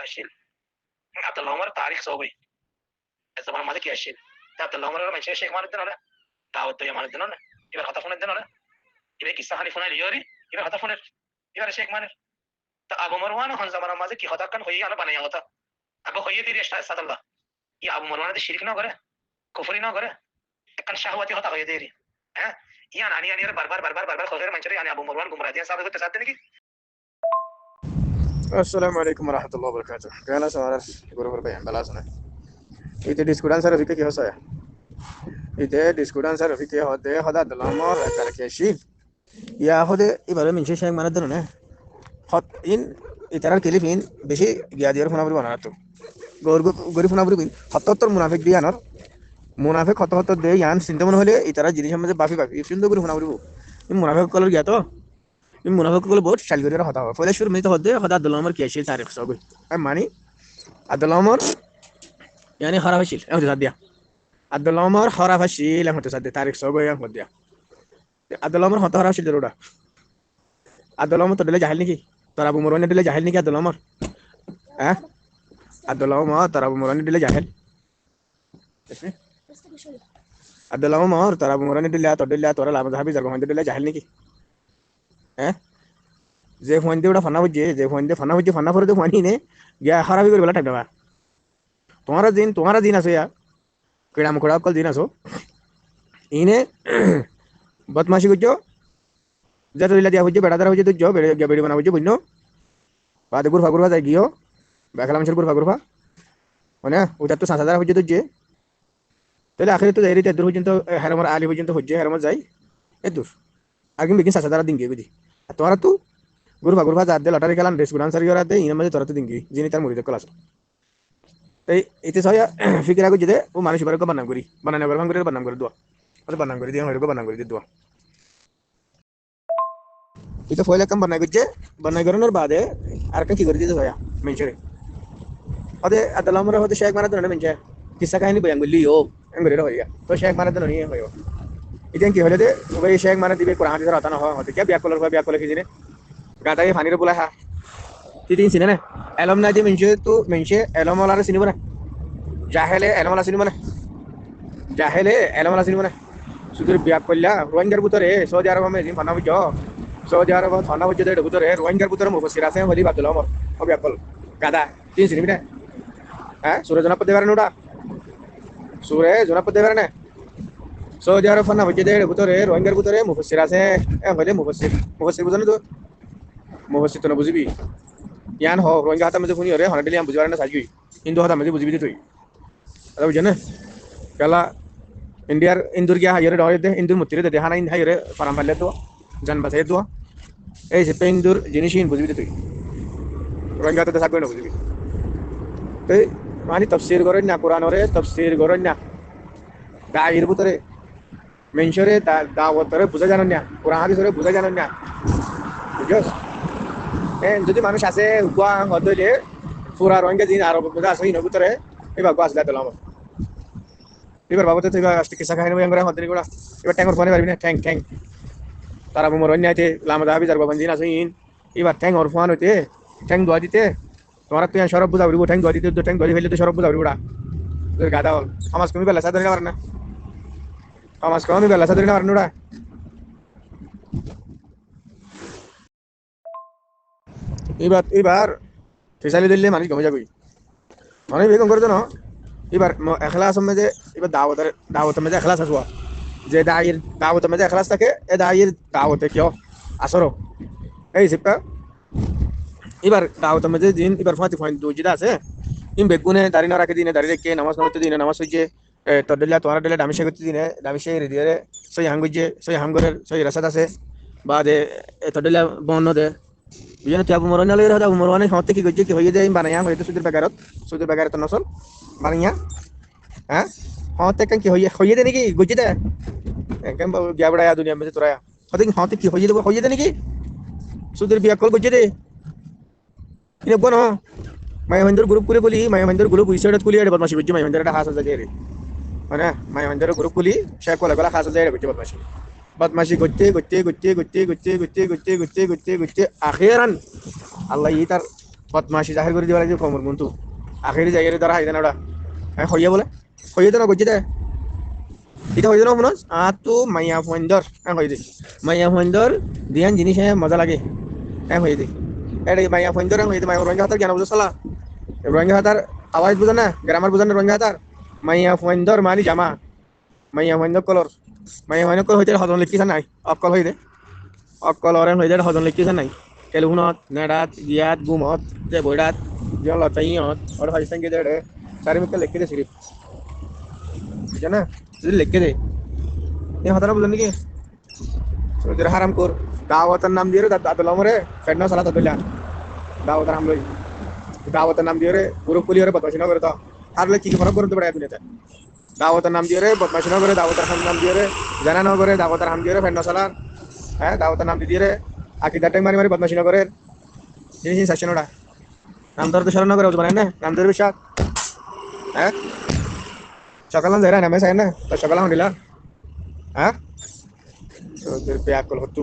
আসিল আব্দুল্লাহ ওমর তারিখ সবই zaman মাঝে কি আসিল আব্দুল্লাহ ওমরের মানুষ শেখ মানের দিন না দাওয়াত দিয়ে মানের দিন না এবার হতা ফোনের দিন না এবার কিসা হানি ফোনের ইয়রি এবার হতা ফোনের এবার শেখ মানের তা আবু মারওয়ান হন জামানার মাঝে কি হতা কান হইয়া আলো বানাইয়া হতা আবু হইয়ে দিয়ে সাদাল্লাহ ই আবু মারওয়ান শিরক না করে কুফরি না করে একখান শাহওয়াতি হতা হইয়ে দিয়ে হ্যাঁ ইয়ান আনি আনি বারবার খোঁজের মানুষের আনি আবু মারওয়ান গুমরা দিয়ে সাথে করতে চাচ্ছে নাকি السلام عليكم ورحمة الله وبركاته. كان سؤال يقول بيان بلاسنا. إذا ديسكوران سر في كي هسايا. إذا ديسكوران سر في كي هذا هذا دلامار كاركيشيف. يا هذا إبرة من شيء ما ندرونه. هاد إن إترار كليفين بشي جادير فنا بري بناتو. غوري فنا بري بين. حتى منافق دي أنار. منافق حتى ده يان سنتمن هله إترار جديد هم مزه بافي. يفيلدو غوري فنا بري بو. إن منافق كلر جاتا. این منافق کل بود شلگری را خطا. فعلا شروع می‌ته هده خدا عبدالله کیشی تعریف ساگوی. معنی عبدالله یعنی خراب شیل. ام تصدیه. عبدالله خراب شیل ام تصدیه تعریف ساگوی ام خدیا. عبدالله خطا خراب شیل درودا. عبدالله تو دل جاهل نیکی. ترا ابو مروان دل جاهل نیکی عبدالله اه عبدالله ترا ابو مروان دل جاهل. عبدالله ترا ابو مروان دل تورا لام ذهبی زرگوهند دل جاهل نیکی. যে ফোনতে ওটা ফানা হচ্ছে যে ফোনতে ফানা হচ্ছে ফানা করে তো ফানি নে গিয়া খারাপই করে বেলা টাইম দেবা তোমারা দিন আছে ইয়া কেডা মুখড়া কল দিন আছো ইনে বদমাশি করছো যা তো ইলা দিয়া হচ্ছে বেড়া দ্বারা হচ্ছে তুই বেড়ি বানা হচ্ছে বুঝনো বাদে গুরফা যায় গিয়েও বেখালা মানুষের গুরফা মানে ওটা তো 7,000 হচ্ছে তুই তাহলে আখেরে তো যাই রে দূর পর্যন্ত হেরমর আলী পর্যন্ত হচ্ছে হেরমর যাই এ দূর আগে বিকিন 7,000 দিন গিয়ে বুঝি আর তোরা তো গুরফা যার দে লটারি খেলাম ড্রেস গুলান সারি করাতে ইনার মাঝে তোরা তো দিন গিয়ে যিনি তার মরিতে কল আসো এই এতে সয়া ফিকির আগে যেতে ও মানুষ এবার বানাম করি বানানো করে বানাম করে দোয়া বানাম করে দিয়ে হয়তো বানাম করে দিয়ে দোয়া এটা ফয়লা কাম বানাই করানোর বাদে আর কি করে দিতে সয়া মেনশরে ওদের আদালামরা হতে শেখ মারা না মেনশে কিসা কাহিনী বয়ান বললি ও এঙ্গরে হইয়া তো শেখ মারা তো নিয়ে হইও ইদেন কি হলে দে ওই শেখ মারা দিবে কোরআন হাদিস রাতা না হয় হতে কি বিয়া কলর কি জিনে গাদাই ফানিরে বলা হা তিন সিনে না এলম না দিয়ে মেনশে এলম ওলারে চিনিব না জাহেলে এলম ওলা চিনিব না জাহেলে এলম ওলা চিনিব না সুদূর বিয়া করলা রোহিঙ্গার ভিতরে সৌদি আরব আমি ফানা বুঝ সৌদি আরব ফানা বুঝ দেড় ভিতরে রোহিঙ্গার ভিতরে মুফাসসির আছে হলি আব্দুল ওমর ও বিয়া কল গাদা তিন চিনিবি না হ্যাঁ সুরে জনাপদ দেবার নোডা সুরে জনাপদ দেবার না সৌদি আরব ফানা বুঝ দেড় ভিতরে রোহিঙ্গার ভিতরে মুফাসসির আছে হলি মুফাসসির বুঝানো তো মুফাসসির তো না বুঝিবি ইয়ান ho রোহিঙ্গা হাতা মধ্যে শুনি রে হনাডলি আম বুঝবার না সাজুই হিন্দু হাতা মধ্যে বুঝিবি তুই আরে বুঝনে কালা ইন্ডিয়ার ইন্দুর গিয়া হাইরে ডরে দে ইন্দুর মুতিরে দে হানা ইন হাইরে ফারাম পালে তো জান বাসায় তো এই যে ইন্দুর জিনিসিন বুঝিবি তুই রোহিঙ্গা হাতা সাকবে না বুঝিবি তুই মানে তাফসীর করেন না কোরআনরে তাফসীর করেন না গায়ের ভিতরে মেনশরে দাওয়াতরে বুঝা জানেন না কোরআন হাদিসরে বুঝা জানেন না বুঝছস যদি মানুষ আছে গোয়া হদলে পুরা রোহিঙ্গা দিন আরব মধ্যে আছে ইন ভিতরে এবার গোয়া আসলে দিলাম এবার বাবুতে তুই আসতে কিসা খাইনি বয়ান করে হদলি গোড়া এবার ট্যাঙ্গর ফোনে পারবি না ট্যাঙ্ক তারা মোর অন্য আছে লামা দাবি যার বাবান দিন আছে ইন এবার ট্যাঙ্ক ওর ফোন হইতে ট্যাঙ্ক দোয়া দিতে তোমার তুই সরব বুঝা বলবো ট্যাঙ্ক দোয়া দিতে ট্যাঙ্ক দোয়া ফেললে তো সরব বুঝা বলবো গাদা হল সমাজ কমি বেলা সাদরি না পারে না সমাজ কমি বেলা সাদরি না পারে না এবার ফেসালি দিল্লি মানুষ কমে যাবি অনেক বেগম করে না এবার এখলাস মেজে এবার দাওয়াতের মেজে এখলাস আসবো যে দায়ের দাওয়াতের মেজে এখলাস থাকে এ দায়ের দাওয়াতে কেউ আসরো এই সিপটা এবার দাওয়াতের মেজে দিন এবার ফাঁতি ফাইন দুজিদা আছে ইম বেগুনে দাঁড়িয়ে না রাখে দিনে দাঁড়িয়ে রেখে নামাজ পড়তে দিনে নামাজ হইছে তোর দিল্লা তোমার দিল্লা দামিশে করতে দিনে দামিশে রেডিয়ারে সই হাঙ্গুজে সই হামগরের সই রাসাদ আছে বা দে তোর দিল্লা বন্য দে বিজনে তুই আবু মরওয়ান লই রাদা আবু মরওয়ানে হতে কি গজ্জে কি হইয়ে দেই বানাইয়া হইতে সুদের বেগারত নসল বানাইয়া হ্যাঁ হতে কান কি হইয়ে দে নাকি গজ্জে দে কেন গিয়া বড়া দুনিয়া মে তোরা হতে কি হইয়ে দে নাকি সুদের বিয়া কল গজ্জে দে ইনে কোন মাই মহেন্দ্র গ্রুপ করে বলি মাই মহেন্দ্র গ্রুপ উইসাইডত কুলি এর বদমাশি গজ্জে মাই মহেন্দ্রটা হাস জাগে রে মানে মাই মহেন্দ্র গ্রুপ কুলি শেখ কোলা হাস জাগে রে গজ্জে বদমাশি গজ্জে আখিরান আল্লাহ ইতার বদমাশি জাহির করে দিবার যে কমর কিন্তু আখেরি জায়গায় তারা হাইদানা ওটা হ্যাঁ হইয়া বলে হইয়া তো না করছি দে এটা হইয়া না মনোজ তো মাইয়া ফন্দর হ্যাঁ হয়ে দে মাইয়া ফন্দর দিয়ান জিনিস মজা লাগে হ্যাঁ হয়ে দে এটা মাইয়া ফন্দর হয়ে দে মাইয়া রোহিঙ্গা হাতার জ্ঞান বুঝো সালা রোহিঙ্গা হাতার আওয়াজ বুঝো না গ্রামার বুঝো না রোহিঙ্গা হাতার মাইয়া ফন্দর মানে জামা মাইয়া ফন্দর কলর মাইয়া ফন্দর কলর হইতে হদন লিখিছে নাই অকল হয়ে দে অকল অরেন হয়ে দে হদন লিখিছে নাই টেলিফোনত নেড়াত গিয়াত গুমত যে বইডাত যে লতাইয়ত और हरिसन के जड़े सारे मिलकर लिख के दे सिर्फ ठीक है ना যদি লিখে দে এই কথাটা বুঝলেন নাকি তোদের হারাম কর দাওয়াতের নাম দিয়ে রে দাদুল আমরে ফেডনা সালা দাদুলা দাওয়াতের হামলই দাওয়াতের নাম দিয়ে রে পুরো পুলি রে বদমাশি না করে তো হারলে কি ফরক করতে পারে দুনিয়াতে দাওয়াতের নাম দিয়ে রে বদমাশি না করে দাওয়াতের নাম দিয়ে রে জানা না করে দাওয়াতের নাম দিয়ে রে ফেডনা সালা হ্যাঁ দাওয়াতের নাম দিয়ে রে আকিদাটাই মারি মারি বদমাশি না করে এই সেকশনটা নাম ধরে তো স্মরণ না করে বলতে পারেন না নাম ধরে বিশ্বাস হ্যাঁ সকালে যাই না নামে চাই না তো সকালে হন্ডিলা হ্যাঁ তোদের পেয়াকল হতো